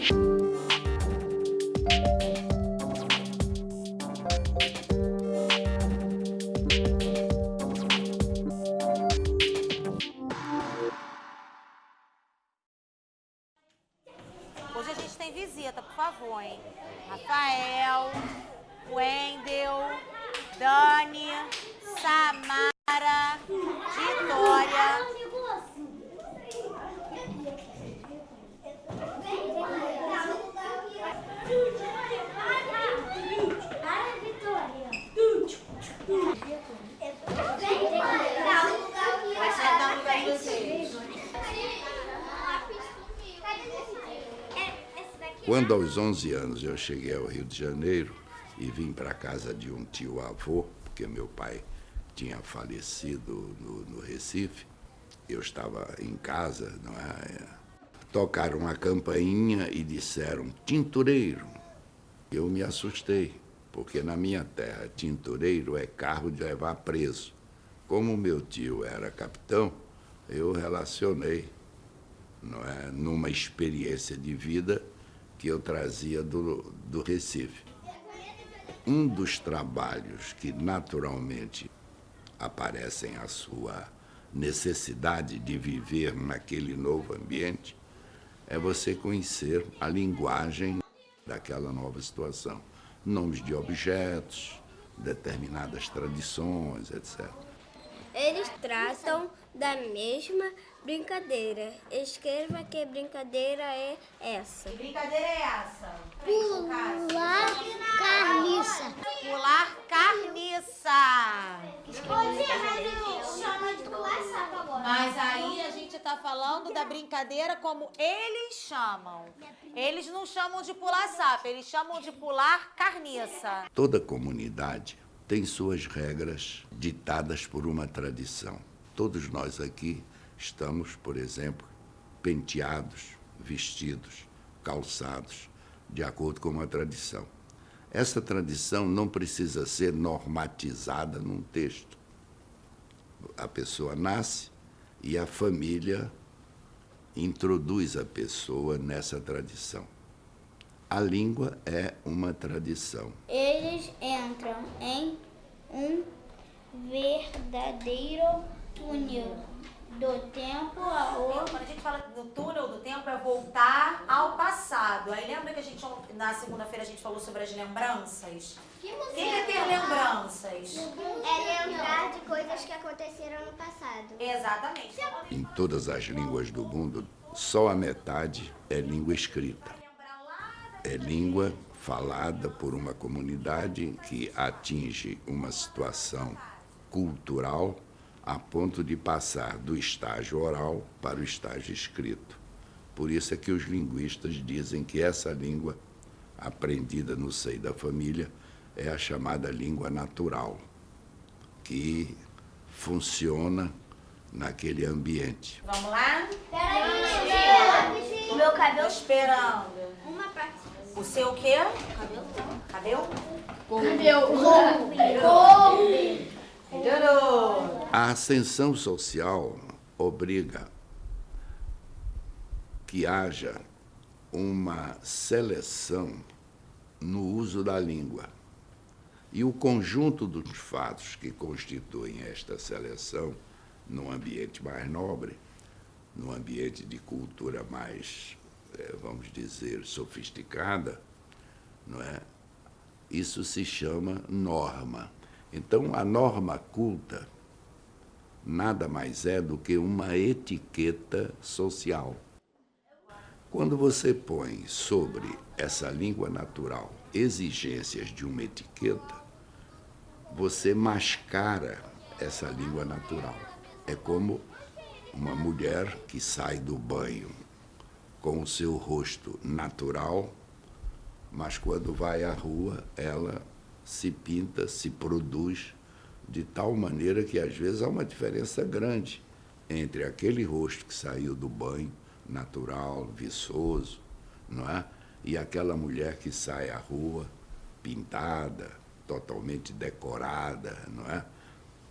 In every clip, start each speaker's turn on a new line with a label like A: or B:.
A: Hoje a gente tem visita, por favor, hein? Rafael, Wendel, Dani, Samara, Vitória. Vai sentar no lugar de vocês.
B: Quando aos 11 anos eu cheguei ao Rio de Janeiro e vim para a casa de um tio-avô, porque meu pai tinha falecido no Recife, eu estava em casa, não é? Tocaram a campainha e disseram tintureiro. Eu me assustei, porque na minha terra tintureiro é carro de levar preso. Como meu tio era capitão, eu relacionei, não é, numa experiência de vida que eu trazia do Recife. Um dos trabalhos que naturalmente aparecem a sua necessidade de viver naquele novo ambiente é você conhecer a linguagem daquela nova situação. Nomes de objetos, determinadas tradições, etc.
C: Eles tratam da mesma brincadeira. Escreva que brincadeira é essa.
A: Que brincadeira é essa?
C: Pular carniça.
A: Pular carniça.
C: Chama de pular sapo agora.
A: Mas aí a gente tá falando da brincadeira como eles chamam. Eles não chamam de pular sapo, eles chamam de pular carniça.
B: Toda comunidade tem suas regras ditadas por uma tradição. Todos nós aqui estamos, por exemplo, penteados, vestidos, calçados, de acordo com uma tradição. Essa tradição não precisa ser normatizada num texto. A pessoa nasce e a família introduz a pessoa nessa tradição. A língua é uma tradição.
C: Eles entram em um verdadeiro túnel do tempo ao...
A: Quando a gente fala do túnel do tempo, é voltar ao passado. Aí lembra que na segunda-feira a gente falou sobre as lembranças? O que é ter lembranças?
C: É lembrar de coisas que aconteceram no passado.
A: Exatamente.
B: Em todas as línguas do mundo, só a metade é língua escrita. É língua falada por uma comunidade que atinge uma situação cultural a ponto de passar do estágio oral para o estágio escrito. Por isso é que os linguistas dizem que essa língua, aprendida no seio da família, é a chamada língua natural, que funciona naquele ambiente.
A: Vamos lá?
C: Peraí, o meu cabelo...
A: Esperando.
C: Uma parte.
A: O seu o quê? Cabelo? Melhorou.
B: A ascensão social obriga que haja uma seleção no uso da língua. E o conjunto dos fatos que constituem esta seleção, num ambiente mais nobre, num ambiente de cultura mais, vamos dizer, sofisticada, não é? Isso se chama norma. Então, a norma culta nada mais é do que uma etiqueta social. Quando você põe sobre essa língua natural exigências de uma etiqueta, você mascara essa língua natural. É como uma mulher que sai do banho com o seu rosto natural, mas quando vai à rua, ela se pinta, se produz de tal maneira que às vezes há uma diferença grande entre aquele rosto que saiu do banho, natural, viçoso, não é? E aquela mulher que sai à rua, pintada, totalmente decorada, não é?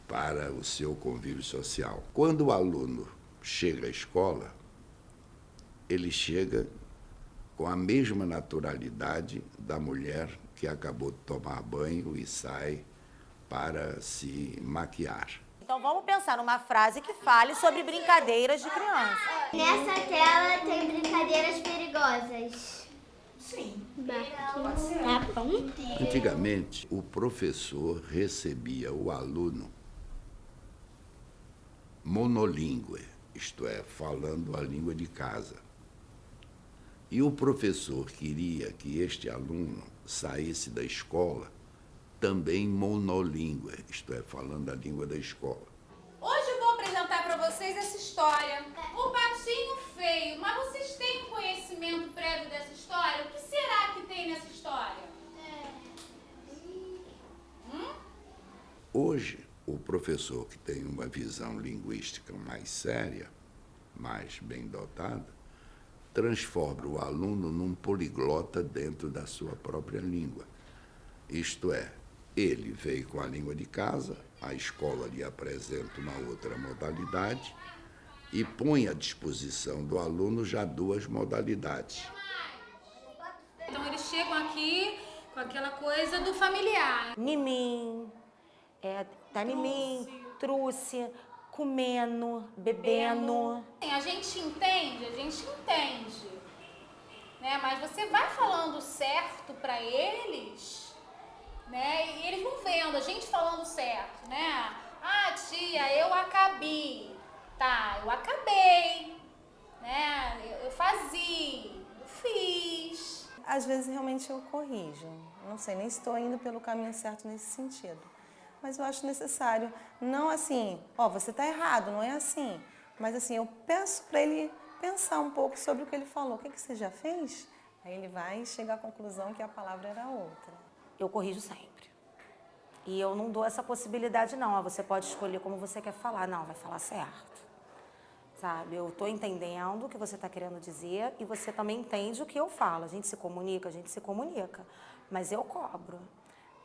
B: Para o seu convívio social. Quando o aluno chega à escola, ele chega com a mesma naturalidade da mulher que acabou de tomar banho e sai para se maquiar.
A: Então vamos pensar numa frase que fale sobre brincadeiras de criança.
C: Nessa tela tem brincadeiras perigosas.
A: Sim.
C: Pode ser.
B: Antigamente, o professor recebia o aluno monolíngue, isto é, falando a língua de casa. E o professor queria que este aluno saísse da escola também monolíngue, isto é, falando a língua da escola.
D: Hoje eu vou apresentar para vocês essa história, O Patinho Feio. Mas vocês têm um conhecimento prévio dessa história? O que será que tem nessa história?
B: Hoje, o professor que tem uma visão linguística mais séria, mais bem dotada, transforma o aluno num poliglota dentro da sua própria língua. Isto é, ele veio com a língua de casa, a escola lhe apresenta uma outra modalidade e põe à disposição do aluno já duas modalidades.
D: Então eles chegam aqui com aquela coisa do familiar.
A: Nimim, tanimim, truce, comendo, bebendo.
D: A gente entende, né? Mas você vai falando certo para eles, né? E eles vão vendo a gente falando certo, né? Ah, tia, eu acabei. Tá, eu acabei, né? Eu fazia, eu fiz.
E: Às vezes realmente eu corrijo. Não sei nem se estou indo pelo caminho certo nesse sentido. Mas eu acho necessário. Não assim, você está errado, não é assim. Mas assim, eu peço para ele pensar um pouco sobre o que ele falou. O que você já fez? Aí ele vai chegar à conclusão que a palavra era outra.
A: Eu corrijo sempre. E eu não dou essa possibilidade, não. Você pode escolher como você quer falar. Não, vai falar certo. Sabe? Eu estou entendendo o que você está querendo dizer e você também entende o que eu falo. A gente se comunica. Mas eu cobro.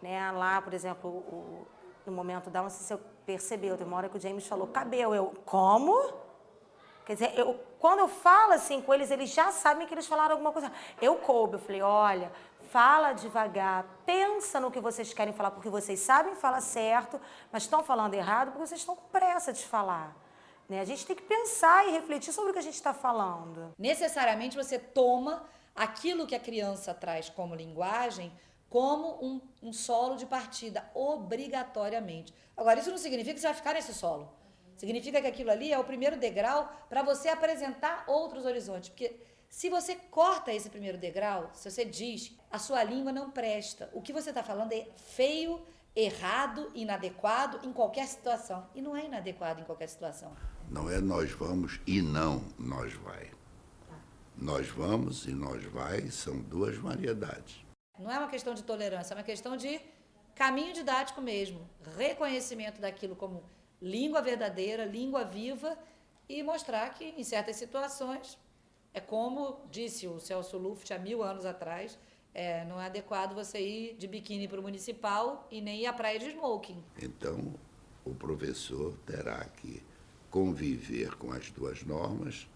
A: Né? Lá, por exemplo, no momento da, não sei se você percebeu, tem uma hora que o James falou, cabelo. Eu, como? Quer dizer, quando eu falo assim com eles, eles já sabem que eles falaram alguma coisa. Eu coube, eu falei, olha, fala devagar, pensa no que vocês querem falar, porque vocês sabem falar certo, mas estão falando errado porque vocês estão com pressa de falar. Né? A gente tem que pensar e refletir sobre o que a gente está falando.
F: Necessariamente você toma aquilo que a criança traz como linguagem como um solo de partida, obrigatoriamente. Agora, isso não significa que você vai ficar nesse solo. Significa que aquilo ali é o primeiro degrau para você apresentar outros horizontes. Porque se você corta esse primeiro degrau, se você diz, a sua língua não presta. O que você está falando é feio, errado, inadequado em qualquer situação. E não é inadequado em qualquer situação.
B: Não é nós vamos e não nós vai. Nós vamos e nós vai são duas variedades.
F: Não é uma questão de tolerância, é uma questão de caminho didático mesmo. Reconhecimento daquilo como língua verdadeira, língua viva e mostrar que, em certas situações, é como disse o Celso Luft há 1000 anos atrás, não é adequado você ir de biquíni para o municipal e nem ir à praia de smoking.
B: Então, o professor terá que conviver com as duas normas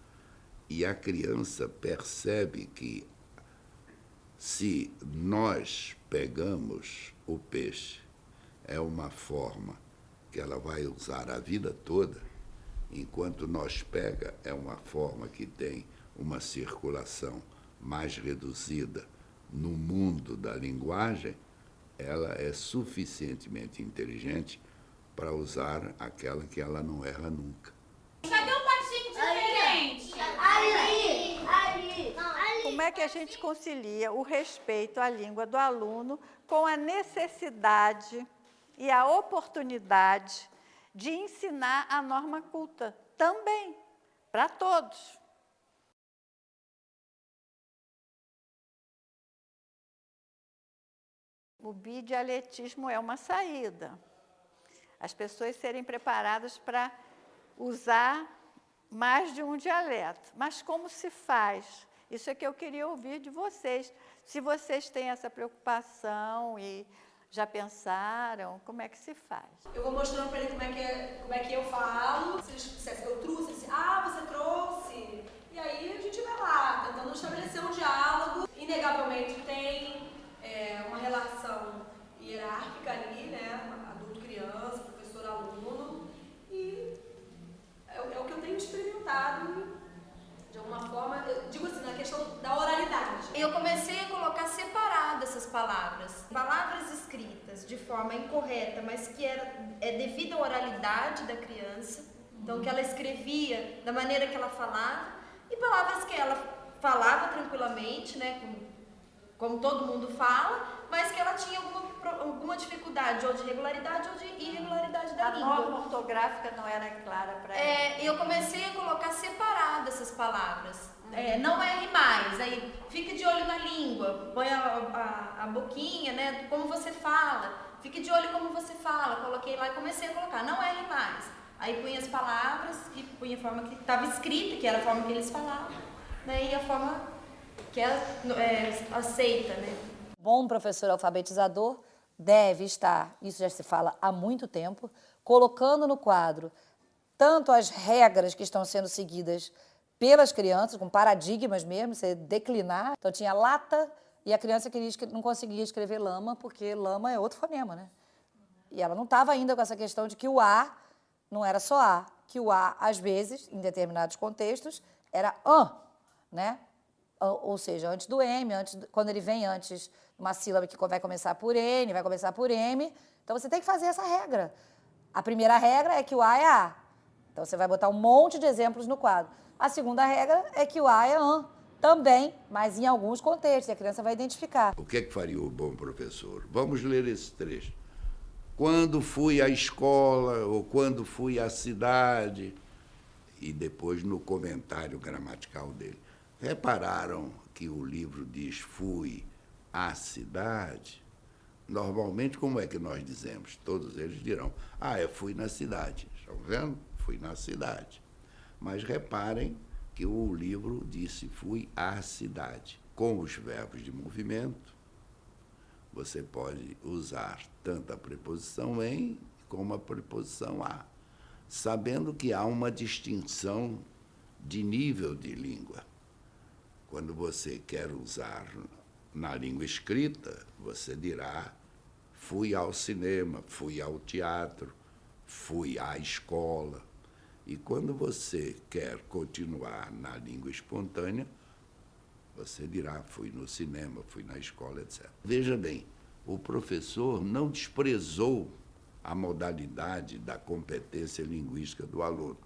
B: e a criança percebe que se nós pegamos o peixe, é uma forma que ela vai usar a vida toda, enquanto nós pega é uma forma que tem uma circulação mais reduzida no mundo da linguagem, ela é suficientemente inteligente para usar aquela que ela não erra nunca.
D: Cadê um patinho diferente?
C: Ali!
G: Como é que a gente concilia o respeito à língua do aluno com a necessidade e a oportunidade de ensinar a norma culta também, para todos? O bidialetismo é uma saída. As pessoas serem preparadas para usar mais de um dialeto. Mas como se faz? Isso é que eu queria ouvir de vocês. Se vocês têm essa preocupação e já pensaram, como é que se faz?
H: Eu vou mostrando para ele como é que eu falo. Se ele dissesse, eu trouxe, ele disse, você trouxe. E aí a gente vai lá, tentando estabelecer um diálogo. Inegavelmente tem uma relação hierárquica ali, né? Adulto-criança, professor-aluno. E é o que eu tenho experimentado, de alguma forma, eu digo assim, na questão da oralidade.
I: Eu comecei a colocar separadas essas palavras. Palavras escritas de forma incorreta, mas que era devido à oralidade da criança. Então, que ela escrevia da maneira que ela falava. E palavras que ela falava tranquilamente, né, como todo mundo fala, mas que ela tinha alguma dificuldade, ou de regularidade ou de irregularidade da língua.
G: A norma ortográfica não era clara para ela.
I: Eu comecei a colocar separadas essas palavras. Não erre mais, aí fique de olho na língua, põe a boquinha, né, como você fala, fique de olho como você fala. Coloquei lá e comecei a colocar, não erre mais. Aí punha as palavras e punha a forma que estava escrita, que era a forma que eles falavam, né, e a forma que é aceita, né.
F: Bom professor alfabetizador deve estar, isso já se fala há muito tempo, colocando no quadro tanto as regras que estão sendo seguidas pelas crianças, com paradigmas mesmo, você declinar. Então tinha lata e a criança não conseguia escrever lama, porque lama é outro fonema, né? E ela não estava ainda com essa questão de que o A não era só A, que o A, às vezes, em determinados contextos, era an, né? Ou seja, antes do M, quando ele vem antes de uma sílaba que vai começar por N, vai começar por M. Então, você tem que fazer essa regra. A primeira regra é que o A é A. Então, você vai botar um monte de exemplos no quadro. A segunda regra é que o A é AN também, mas em alguns contextos. A criança vai identificar.
B: O que é que faria o bom professor? Vamos ler esse trecho. Quando fui à escola ou quando fui à cidade, e depois no comentário gramatical dele. Repararam que o livro diz fui à cidade? Normalmente, como é que nós dizemos? Todos eles dirão, eu fui na cidade. Estão vendo? Fui na cidade. Mas reparem que o livro disse fui à cidade. Com os verbos de movimento, você pode usar tanto a preposição em como a preposição a, sabendo que há uma distinção de nível de língua. Quando você quer usar na língua escrita, você dirá fui ao cinema, fui ao teatro, fui à escola. E quando você quer continuar na língua espontânea, você dirá fui no cinema, fui na escola, etc. Veja bem, o professor não desprezou a modalidade da competência linguística do aluno,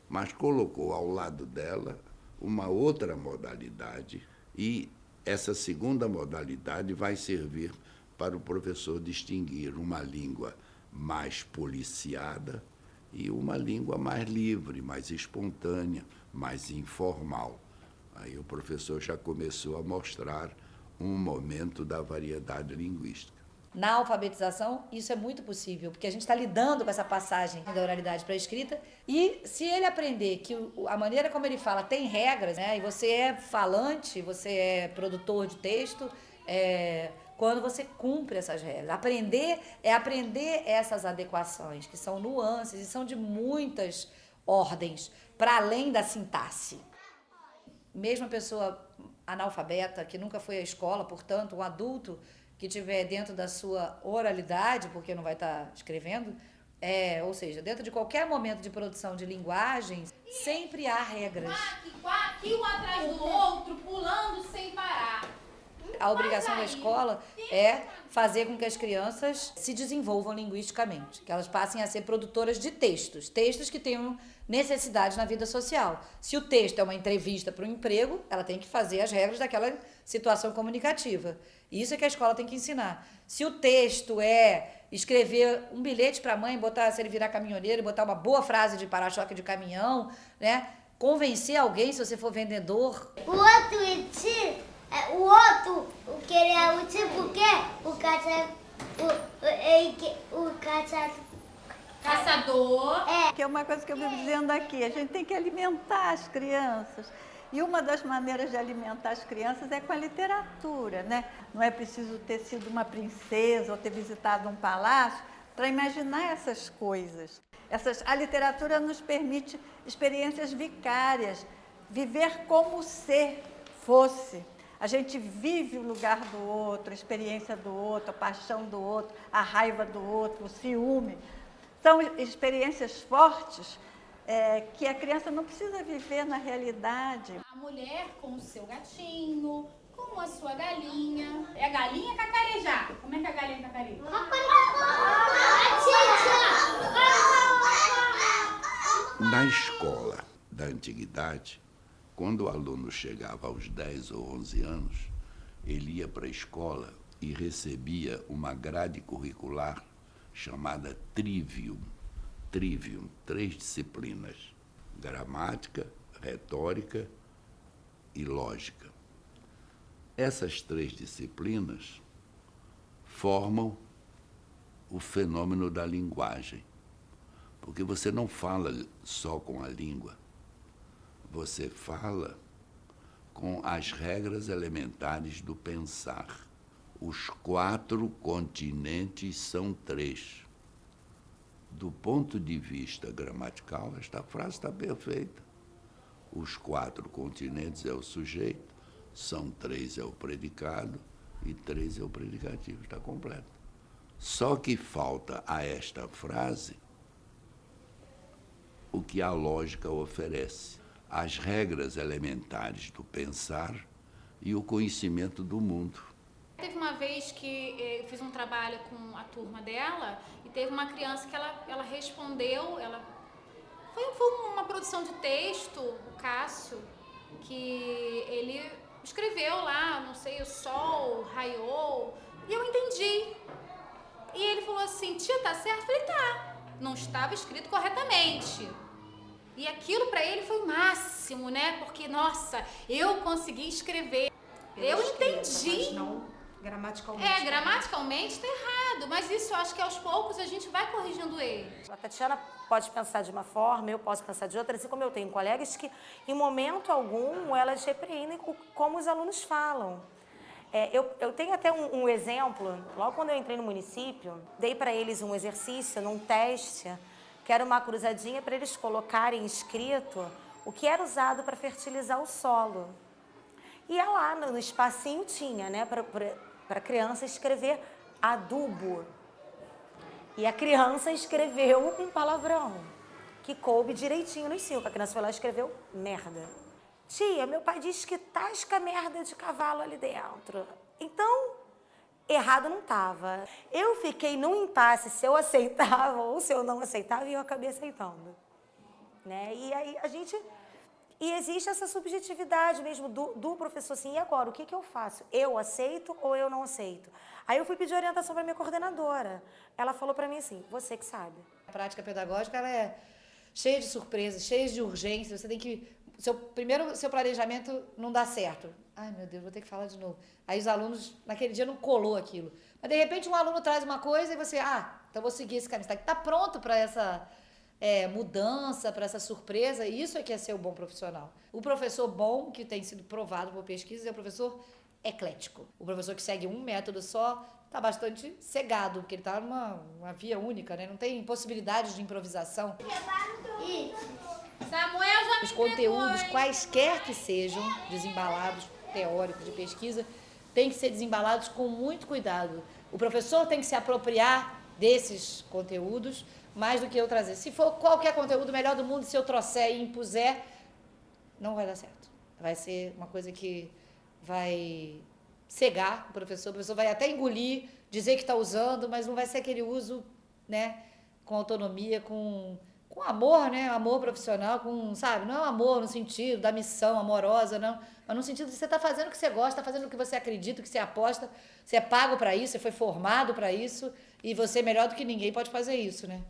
B: mas colocou ao lado dela uma outra modalidade, e essa segunda modalidade vai servir para o professor distinguir uma língua mais policiada e uma língua mais livre, mais espontânea, mais informal. Aí o professor já começou a mostrar um momento da variedade linguística.
F: Na alfabetização, isso é muito possível, porque a gente está lidando com essa passagem da oralidade para a escrita, e se ele aprender que a maneira como ele fala tem regras, né, e você é falante, você é produtor de texto, quando você cumpre essas regras. Aprender essas adequações, que são nuances e são de muitas ordens, para além da sintaxe. Mesmo a pessoa analfabeta, que nunca foi à escola, portanto, um adulto que estiver dentro da sua oralidade, porque não vai estar escrevendo, ou seja, dentro de qualquer momento de produção de linguagens, sempre há regras.
D: Aqui um atrás do outro, pulando sem parar.
F: A obrigação da escola é fazer com que as crianças se desenvolvam linguisticamente, que elas passem a ser produtoras de textos que tenham necessidade na vida social. Se o texto é uma entrevista para um emprego, ela tem que fazer as regras daquela situação comunicativa. Isso é que a escola tem que ensinar. Se o texto é escrever um bilhete para a mãe, se ele virar caminhoneiro, botar uma boa frase de para-choque de caminhão, né? Convencer alguém, se você for vendedor.
C: O outro queria o tipo o quê?
D: Caçador.
G: Que é uma coisa que eu vivo dizendo aqui, a gente tem que alimentar as crianças. E uma das maneiras de alimentar as crianças é com a literatura, né? Não é preciso ter sido uma princesa ou ter visitado um palácio para imaginar essas coisas. A literatura nos permite experiências vicárias viver como se fosse. A gente vive o lugar do outro, a experiência do outro, a paixão do outro, a raiva do outro, o ciúme. São experiências fortes que a criança não precisa viver na realidade.
D: A mulher com o seu gatinho, com a sua galinha. É a galinha cacarejar. Como é que a galinha cacareja?
B: Na escola da antiguidade, quando o aluno chegava aos 10 ou 11 anos, ele ia para a escola e recebia uma grade curricular chamada Trivium. Trivium, 3 disciplinas: gramática, retórica e lógica. Essas 3 disciplinas formam o fenômeno da linguagem, porque você não fala só com a língua, você fala com as regras elementares do pensar. Os 4 continentes são 3. Do ponto de vista gramatical, esta frase está perfeita. Os 4 continentes é o sujeito, são 3 é o predicado e 3 é o predicativo, está completo. Só que falta a esta frase o que a lógica oferece: as regras elementares do pensar e o conhecimento do mundo.
D: Teve uma vez que eu fiz um trabalho com a turma dela e teve uma criança que ela respondeu, foi uma produção de texto, o Cássio, que ele escreveu lá, não sei, o sol raiou, e eu entendi. E ele falou assim: tia, tá certo? Eu falei: tá. Não estava escrito corretamente. E aquilo para ele foi o máximo, né? Porque, nossa, eu consegui escrever. Eu entendi.
A: Mas não gramaticalmente.
D: Gramaticalmente tá errado, mas isso eu acho que aos poucos a gente vai corrigindo ele.
A: A Tatiana pode pensar de uma forma, eu posso pensar de outra, assim como eu tenho colegas que, em momento algum, elas repreendem como os alunos falam. Eu tenho até um exemplo. Logo quando eu entrei no município, dei para eles um exercício, num teste, que era uma cruzadinha para eles colocarem escrito o que era usado para fertilizar o solo. E lá no espacinho tinha, né, para a criança escrever adubo. E a criança escreveu um palavrão, que coube direitinho nos 5. A criança foi lá e escreveu merda. Tia, meu pai diz que tasca merda de cavalo ali dentro. Então, errado não estava. Eu fiquei num impasse se eu aceitava ou se eu não aceitava, e eu acabei aceitando. Né? E aí E existe essa subjetividade mesmo do professor, assim, e agora, o que eu faço? Eu aceito ou eu não aceito? Aí eu fui pedir orientação para minha coordenadora. Ela falou para mim assim: você que sabe.
F: A prática pedagógica ela é cheia de surpresas, cheia de urgências. Você tem que... Seu planejamento não dá certo. Ai, meu Deus, vou ter que falar de novo. Aí os alunos, naquele dia, não colou aquilo. Mas, de repente, um aluno traz uma coisa e você... então vou seguir esse caminho. Está pronto para essa mudança, para essa surpresa. Isso é que é ser um bom profissional. O professor bom, que tem sido provado por pesquisas, é o professor eclético. O professor que segue um método só está bastante cegado, porque ele está numa via única, né? Não tem possibilidades de improvisação.
D: Samuel já
F: Os conteúdos, quaisquer que sejam, desembalados, teóricos, de pesquisa, têm que ser desembalados com muito cuidado. O professor tem que se apropriar desses conteúdos mais do que eu trazer. Se for qualquer conteúdo melhor do mundo, se eu trouxer e impuser, não vai dar certo. Vai ser uma coisa que vai cegar o professor vai até engolir, dizer que está usando, mas não vai ser aquele uso, né, com autonomia, com amor, né, amor profissional, sabe, não é um amor no sentido da missão amorosa, não, mas no sentido de você estar fazendo o que você gosta, está fazendo o que você acredita, o que você aposta, você é pago para isso, você foi formado para isso, e você melhor do que ninguém pode fazer isso, né.